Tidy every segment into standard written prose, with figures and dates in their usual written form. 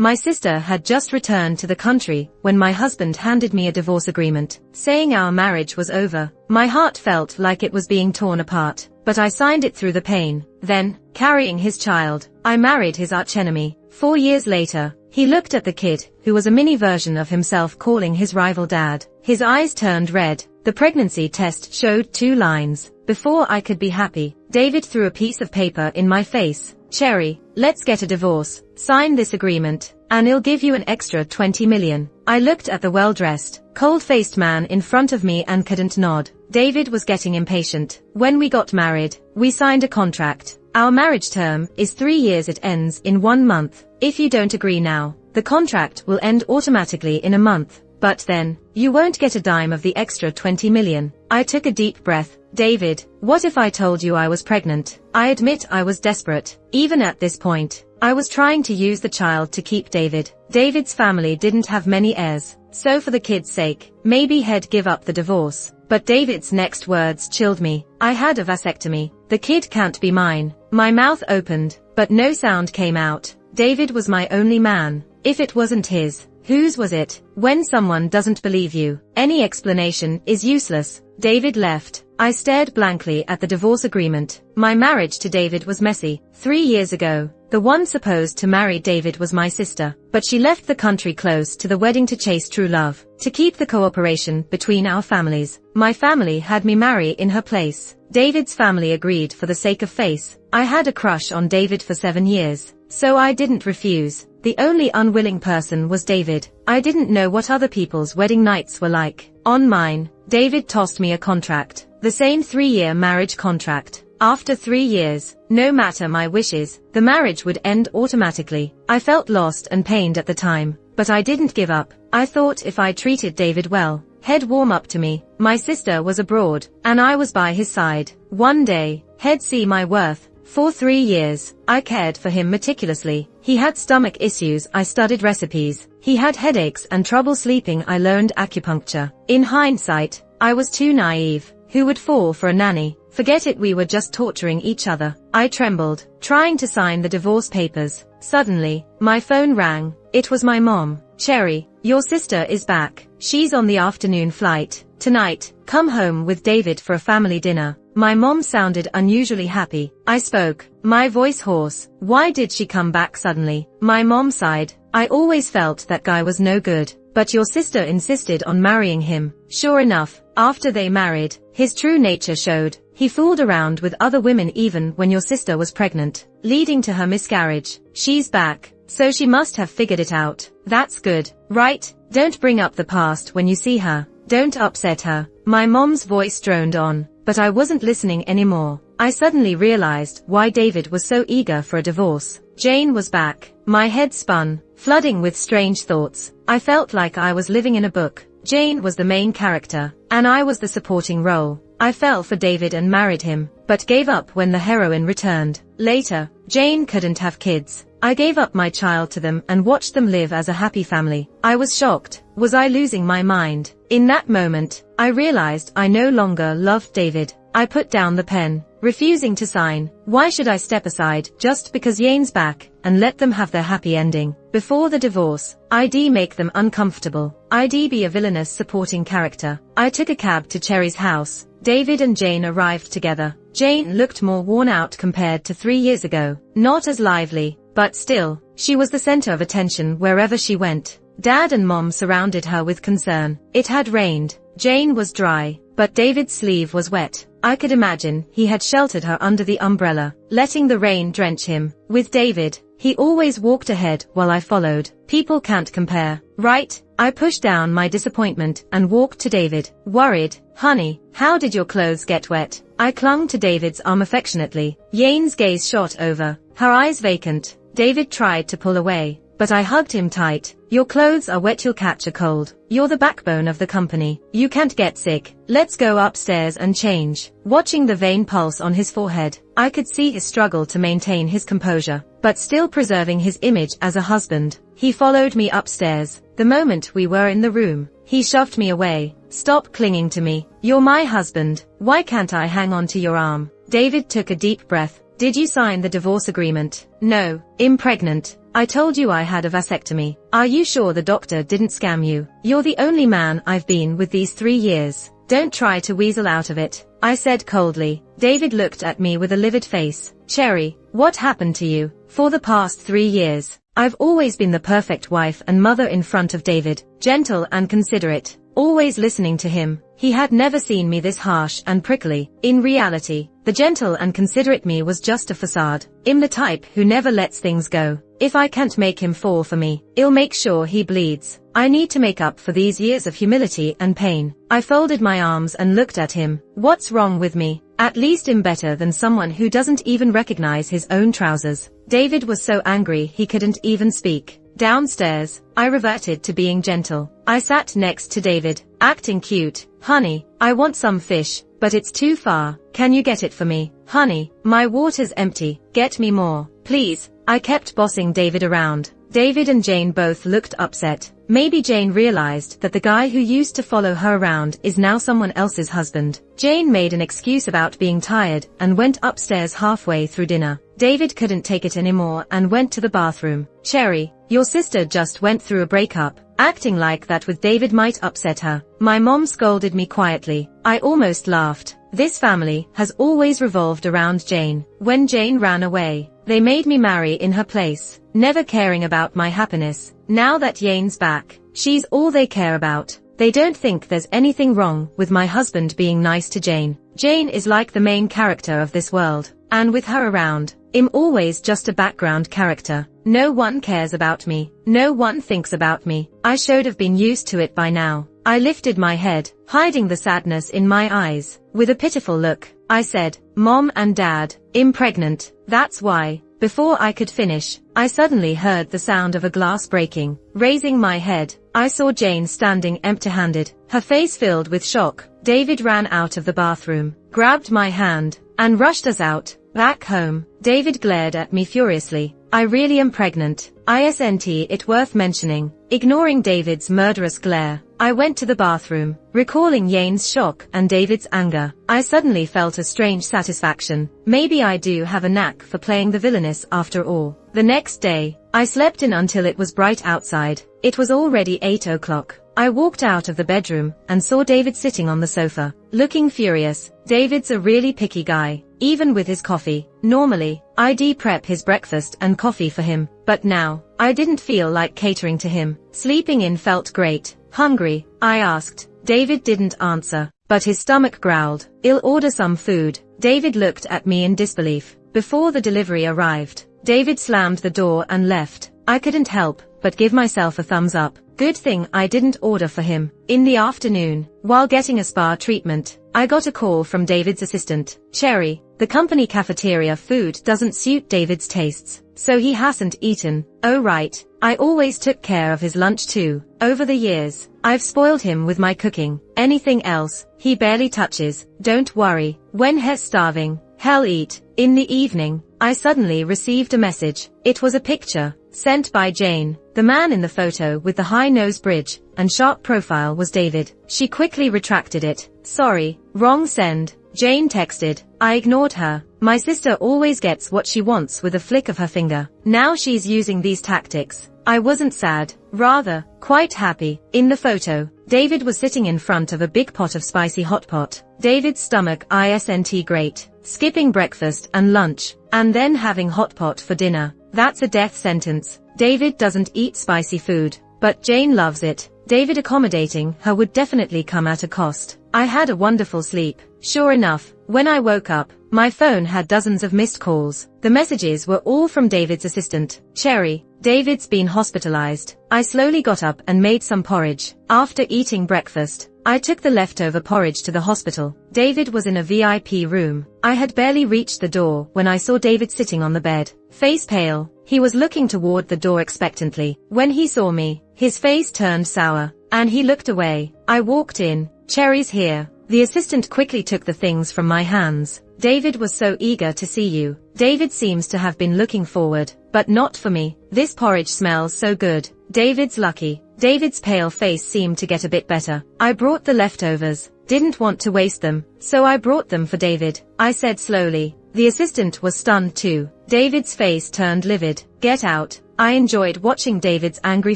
My sister had just returned to the country when my husband handed me a divorce agreement, saying our marriage was over. My heart felt like it was being torn apart, but I signed it through the pain. Then, carrying his child, I married his archenemy. 4 years later, he looked at the kid, who was a mini version of himself, calling his rival dad. His eyes turned red. The pregnancy test showed 2 lines. Before I could be happy, David threw a piece of paper in my face. Cherry, let's get a divorce. Sign this agreement, and I'll give you an extra 20 million. I looked at the well-dressed, cold-faced man in front of me and couldn't nod. David was getting impatient. When we got married, we signed a contract. Our marriage term is 3 years. It ends in 1 month. If you don't agree now, the contract will end automatically in a month. But then, you won't get a dime of the extra 20 million. I took a deep breath. David, what if I told you I was pregnant? I admit I was desperate. Even at this point, I was trying to use the child to keep David. David's family didn't have many heirs, so for the kid's sake, maybe he'd give up the divorce. But David's next words chilled me. I had a vasectomy. The kid can't be mine. My mouth opened, but no sound came out. David was my only man. If it wasn't his, whose was it? When someone doesn't believe you, any explanation is useless. David left. I stared blankly at the divorce agreement. My marriage to David was messy. 3 years ago, the one supposed to marry David was my sister, but she left the country close to the wedding to chase true love, to keep the cooperation between our families. My family had me marry in her place. David's family agreed for the sake of face. I had a crush on David for 7 years, so I didn't refuse. The only unwilling person was David. I didn't know what other people's wedding nights were like. On mine, David tossed me a contract, the same 3-year marriage contract. After 3 years, no matter my wishes, the marriage would end automatically. I felt lost and pained at the time, but I didn't give up. I thought if I treated David well, he'd warm up to me. My sister was abroad, and I was by his side. One day, he'd see my worth. For 3 years, I cared for him meticulously. He had stomach issues. I studied recipes. He had headaches and trouble sleeping. I learned acupuncture. In hindsight, I was too naive. Who would fall for a nanny? Forget it, we were just torturing each other. I trembled, trying to sign the divorce papers. Suddenly, my phone rang. It was my mom. Cherry, your sister is back. She's on the afternoon flight. Tonight, come home with David for a family dinner. My mom sounded unusually happy. I spoke, my voice hoarse. Why did she come back suddenly? My mom sighed. I always felt that guy was no good, but your sister insisted on marrying him. Sure enough, after they married, his true nature showed. He fooled around with other women even when your sister was pregnant, leading to her miscarriage. She's back, so she must have figured it out. That's good, right? Don't bring up the past when you see her. Don't upset her. My mom's voice droned on, but I wasn't listening anymore. I suddenly realized why David was so eager for a divorce. Jane was back. My head spun, flooding with strange thoughts. I felt like I was living in a book. Jane was the main character, and I was the supporting role. I fell for David and married him, but gave up when the heroine returned. Later, Jane couldn't have kids. I gave up my child to them and watched them live as a happy family. I was shocked. Was I losing my mind? In that moment, I realized I no longer loved David. I put down the pen, refusing to sign. Why should I step aside just because Jane's back and let them have their happy ending? Before the divorce, I'd make them uncomfortable. I'd be a villainous supporting character. I took a cab to Cherry's house. David and Jane arrived together. Jane looked more worn out compared to 3 years ago. Not as lively, but still, she was the center of attention wherever she went. Dad and Mom surrounded her with concern. It had rained. Jane was dry, but David's sleeve was wet. I could imagine he had sheltered her under the umbrella, letting the rain drench him. With David, he always walked ahead while I followed. People can't compare, right? I pushed down my disappointment and walked to David, worried. Honey, how did your clothes get wet? I clung to David's arm affectionately. Jane's gaze shot over, her eyes vacant. David tried to pull away, but I hugged him tight. Your clothes are wet, you'll catch a cold. You're the backbone of the company. You can't get sick. Let's go upstairs and change. Watching the vein pulse on his forehead, I could see his struggle to maintain his composure, but still preserving his image as a husband. He followed me upstairs. The moment we were in the room, he shoved me away. Stop clinging to me. You're my husband. Why can't I hang on to your arm? David took a deep breath. Did you sign the divorce agreement? No. I'm pregnant. I told you I had a vasectomy. Are you sure the doctor didn't scam you? You're the only man I've been with these 3 years. Don't try to weasel out of it, I said coldly. David looked at me with a livid face. Cherry, what happened to you? For the past 3 years, I've always been the perfect wife and mother in front of David, gentle and considerate, always listening to him. He had never seen me this harsh and prickly. In reality, the gentle and considerate me was just a facade. I'm the type who never lets things go. If I can't make him fall for me, I'll make sure he bleeds. I need to make up for these years of humility and pain. I folded my arms and looked at him. What's wrong with me? At least I'm better than someone who doesn't even recognize his own trousers. David was so angry he couldn't even speak. Downstairs, I reverted to being gentle. I sat next to David, acting cute. Honey, I want some fish, but it's too far. Can you get it for me? Honey, my water's empty. Get me more, please. I kept bossing David around. David and Jane both looked upset. Maybe Jane realized that the guy who used to follow her around is now someone else's husband. Jane made an excuse about being tired and went upstairs halfway through dinner. David couldn't take it anymore and went to the bathroom. Cherry, your sister just went through a breakup. Acting like that with David might upset her. My mom scolded me quietly. I almost laughed. This family has always revolved around Jane. When Jane ran away, they made me marry in her place, never caring about my happiness. Now that Jane's back, she's all they care about. They don't think there's anything wrong with my husband being nice to Jane. Jane is like the main character of this world, and with her around, I'm always just a background character. No one cares about me. No one thinks about me. I should have been used to it by now. I lifted my head, hiding the sadness in my eyes. With a pitiful look, I said, Mom and Dad, I'm pregnant. That's why. Before I could finish, I suddenly heard the sound of a glass breaking. Raising my head, I saw Jane standing empty-handed, her face filled with shock. David ran out of the bathroom, grabbed my hand, and rushed us out. Back home, David glared at me furiously. I really am pregnant. Isn't it worth mentioning? Ignoring David's murderous glare, I went to the bathroom. Recalling Jane's shock and David's anger, I suddenly felt a strange satisfaction. Maybe I do have a knack for playing the villainess after all. The next day, I slept in until it was bright outside. It was already 8 o'clock. I walked out of the bedroom and saw David sitting on the sofa, looking furious. David's a really picky guy, even with his coffee. Normally, I'd prep his breakfast and coffee for him, but now, I didn't feel like catering to him. Sleeping in felt great. Hungry? I asked. David didn't answer, but his stomach growled. I'll order some food. David looked at me in disbelief. Before the delivery arrived, David slammed the door and left. I couldn't help but give myself a thumbs up. Good thing I didn't order for him. In the afternoon, while getting a spa treatment, I got a call from David's assistant. Cherry, the company cafeteria food doesn't suit David's tastes, so he hasn't eaten. Oh right, I always took care of his lunch too. Over the years, I've spoiled him with my cooking. Anything else, he barely touches. Don't worry, when he's starving, he'll eat. In the evening, I suddenly received a message. It was a picture, sent by Jane. The man in the photo with the high nose bridge and sharp profile was David. She quickly retracted it. Sorry, wrong send. Jane texted. I ignored her. My sister always gets what she wants with a flick of her finger. Now she's using these tactics. I wasn't sad, rather, quite happy. In the photo, David was sitting in front of a big pot of spicy hot pot. David's stomach isn't great, skipping breakfast and lunch, and then having hot pot for dinner. That's a death sentence. David doesn't eat spicy food, but Jane loves it. David accommodating her would definitely come at a cost. I had a wonderful sleep. Sure enough, when I woke up, my phone had dozens of missed calls. The messages were all from David's assistant. Cherry, David's been hospitalized. I slowly got up and made some porridge. After eating breakfast, I took the leftover porridge to the hospital. David was in a VIP room. I had barely reached the door when I saw David sitting on the bed. Face pale, he was looking toward the door expectantly. When he saw me, his face turned sour, and he looked away. I walked in. Cherry's here. The assistant quickly took the things from my hands. David was so eager to see you. David seems to have been looking forward, but not for me. This porridge smells so good. David's lucky. David's pale face seemed to get a bit better. I brought the leftovers. Didn't want to waste them, so I brought them for David. I said slowly, The assistant was stunned too. David's face turned livid. Get out. I enjoyed watching David's angry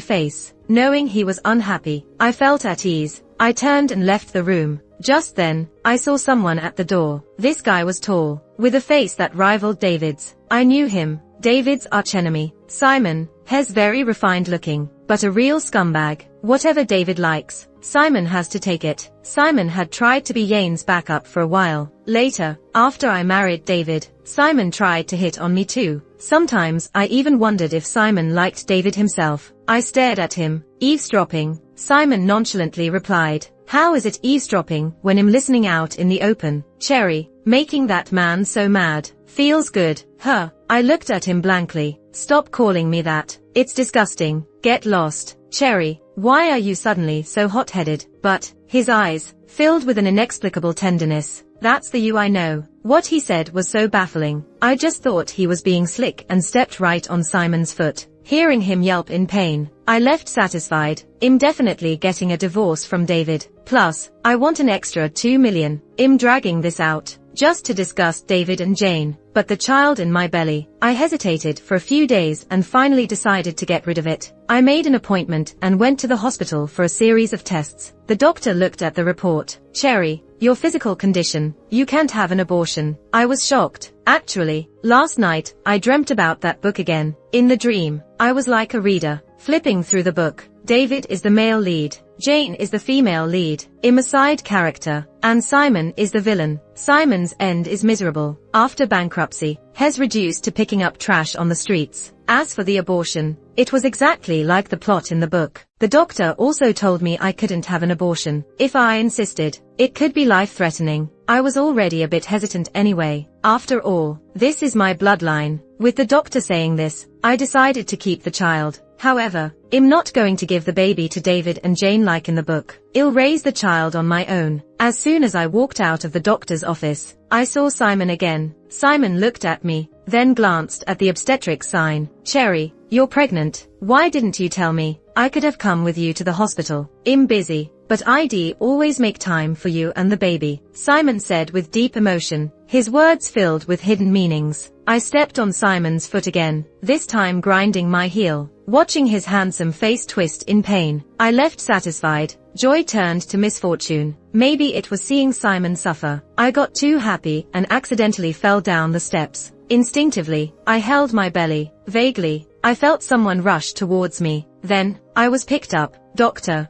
face. Knowing he was unhappy, I felt at ease. I turned and left the room. Just then, I saw someone at the door. This guy was tall, with a face that rivaled David's. I knew him. David's archenemy. Simon. He's very refined looking, but a real scumbag. Whatever David likes, Simon has to take it. Simon had tried to be Yane's backup for a while. Later, after I married David, Simon tried to hit on me too. Sometimes I even wondered if Simon liked David himself. I stared at him. Eavesdropping. Simon nonchalantly replied. How is it eavesdropping when I'm listening out in the open? Cherry. Making that man so mad. Feels good. Huh. I looked at him blankly. Stop calling me that. It's disgusting. Get lost. Cherry. Why are you suddenly so hot-headed? But, his eyes, filled with an inexplicable tenderness. That's the you I know. What he said was so baffling. I just thought he was being slick and stepped right on Simon's foot. Hearing him yelp in pain, I left satisfied. I'm definitely getting a divorce from David. Plus, I want an extra 2 million. I'm dragging this out, just to discuss David and Jane. But the child in my belly, I hesitated for a few days and finally decided to get rid of it. I made an appointment and went to the hospital for a series of tests. The doctor looked at the report. Cherry, your physical condition, you can't have an abortion. I was shocked. Actually, last night, I dreamt about that book again. In the dream, I was like a reader, flipping through the book. David is the male lead. Jane is the female lead. I'm a side character. And Simon is the villain. Simon's end is miserable. After bankruptcy, he's reduced to picking up trash on the streets. As for the abortion, it was exactly like the plot in the book. The doctor also told me I couldn't have an abortion. If I insisted, it could be life-threatening. I was already a bit hesitant anyway. After all, this is my bloodline. With the doctor saying this, I decided to keep the child. However, I'm not going to give the baby to David and Jane like in the book. I'll raise the child on my own. As soon as I walked out of the doctor's office, I saw Simon again. Simon looked at me, then glanced at the obstetrics sign. Cherry, you're pregnant. Why didn't you tell me? I could have come with you to the hospital. I'm busy, but I'd always make time for you and the baby, Simon said with deep emotion, his words filled with hidden meanings. I stepped on Simon's foot again, this time grinding my heel. Watching his handsome face twist in pain, I left satisfied. Joy turned to misfortune. Maybe it was seeing Simon suffer. I got too happy and accidentally fell down the steps. Instinctively, I held my belly. Vaguely, I felt someone rush towards me. Then, I was picked up. Doctor,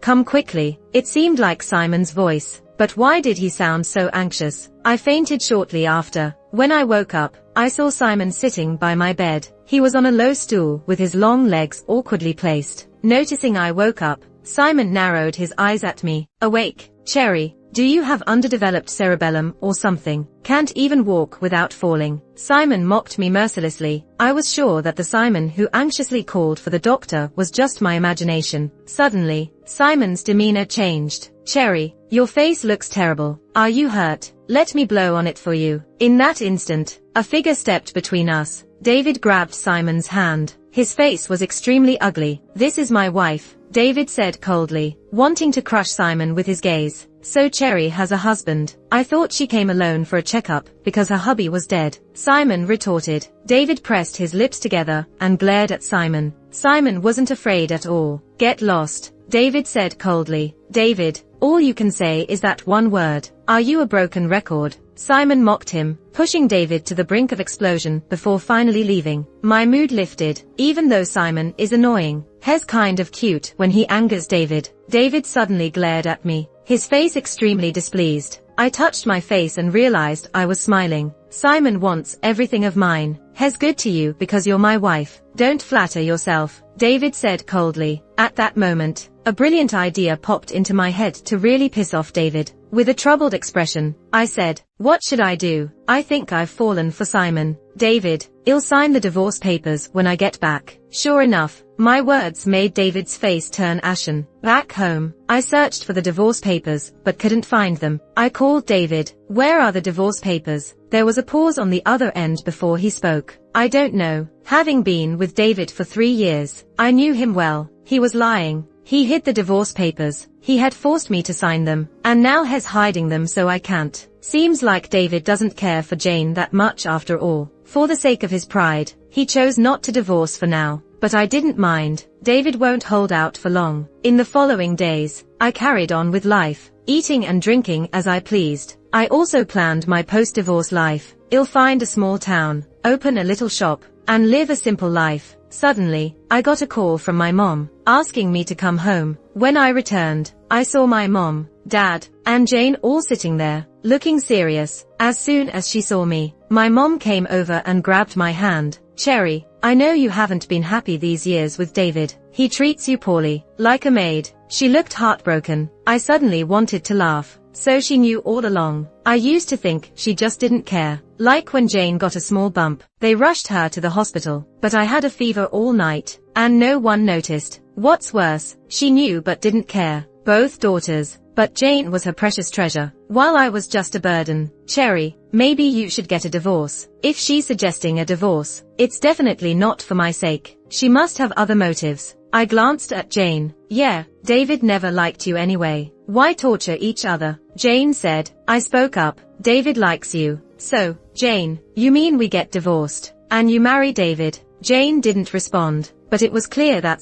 come quickly. It seemed like Simon's voice. But why did he sound so anxious? I fainted shortly after. When I woke up, I saw Simon sitting by my bed. He was on a low stool with his long legs awkwardly placed. Noticing I woke up, Simon narrowed his eyes at me. Awake, Cherry, do you have underdeveloped cerebellum or something? Can't even walk without falling. Simon mocked me mercilessly. I was sure that the Simon who anxiously called for the doctor was just my imagination. Suddenly, Simon's demeanor changed. Cherry, your face looks terrible. Are you hurt? Let me blow on it for you. In that instant, a figure stepped between us. David grabbed Simon's hand. His face was extremely ugly. This is my wife, David said coldly, wanting to crush Simon with his gaze. So Cherry has a husband. I thought she came alone for a checkup because her hubby was dead, Simon retorted. David pressed his lips together and glared at Simon. Simon wasn't afraid at all. Get lost, David said coldly. David, all you can say is that one word. Are you a broken record? Simon mocked him, pushing David to the brink of explosion before finally leaving. My mood lifted. Even though Simon is annoying, he's kind of cute when he angers David. David suddenly glared at me, his face extremely displeased. I touched my face and realized I was smiling. Simon wants everything of mine. He's good to you because you're my wife. Don't flatter yourself, David said coldly. At that moment, a brilliant idea popped into my head to really piss off David. With a troubled expression, I said, what should I do? I think I've fallen for Simon. David, I'll sign the divorce papers when I get back. Sure enough, my words made David's face turn ashen. Back home, I searched for the divorce papers, but couldn't find them. I called David. Where are the divorce papers? There was a pause on the other end before he spoke. I don't know. Having been with David for 3 years, I knew him well. He was lying. He hid the divorce papers. He had forced me to sign them, and now he's hiding them so I can't. Seems like David doesn't care for Jane that much after all. For the sake of his pride, he chose not to divorce for now. But I didn't mind. David won't hold out for long. In the following days, I carried on with life, eating and drinking as I pleased. I also planned my post-divorce life. I'll find a small town, open a little shop, and live a simple life. Suddenly, I got a call from my mom, asking me to come home. When I returned, I saw my mom, dad, and Jane all sitting there, looking serious. As soon as she saw me, my mom came over and grabbed my hand. Cherry, I know you haven't been happy these years with David. He treats you poorly, like a maid. She looked heartbroken. I suddenly wanted to laugh. So she knew all along. I used to think she just didn't care. Like when Jane got a small bump, they rushed her to the hospital. But I had a fever all night, and no one noticed. What's worse, she knew but didn't care. Both daughters. But Jane was her precious treasure, while I was just a burden. Cherry, maybe you should get a divorce. If she's suggesting a divorce, it's definitely not for my sake. She must have other motives. I glanced at Jane. Yeah, David never liked you anyway. Why torture each other? Jane said. I spoke up. David likes you. So, Jane, you mean we get divorced, and you marry David? Jane didn't respond, but it was clear that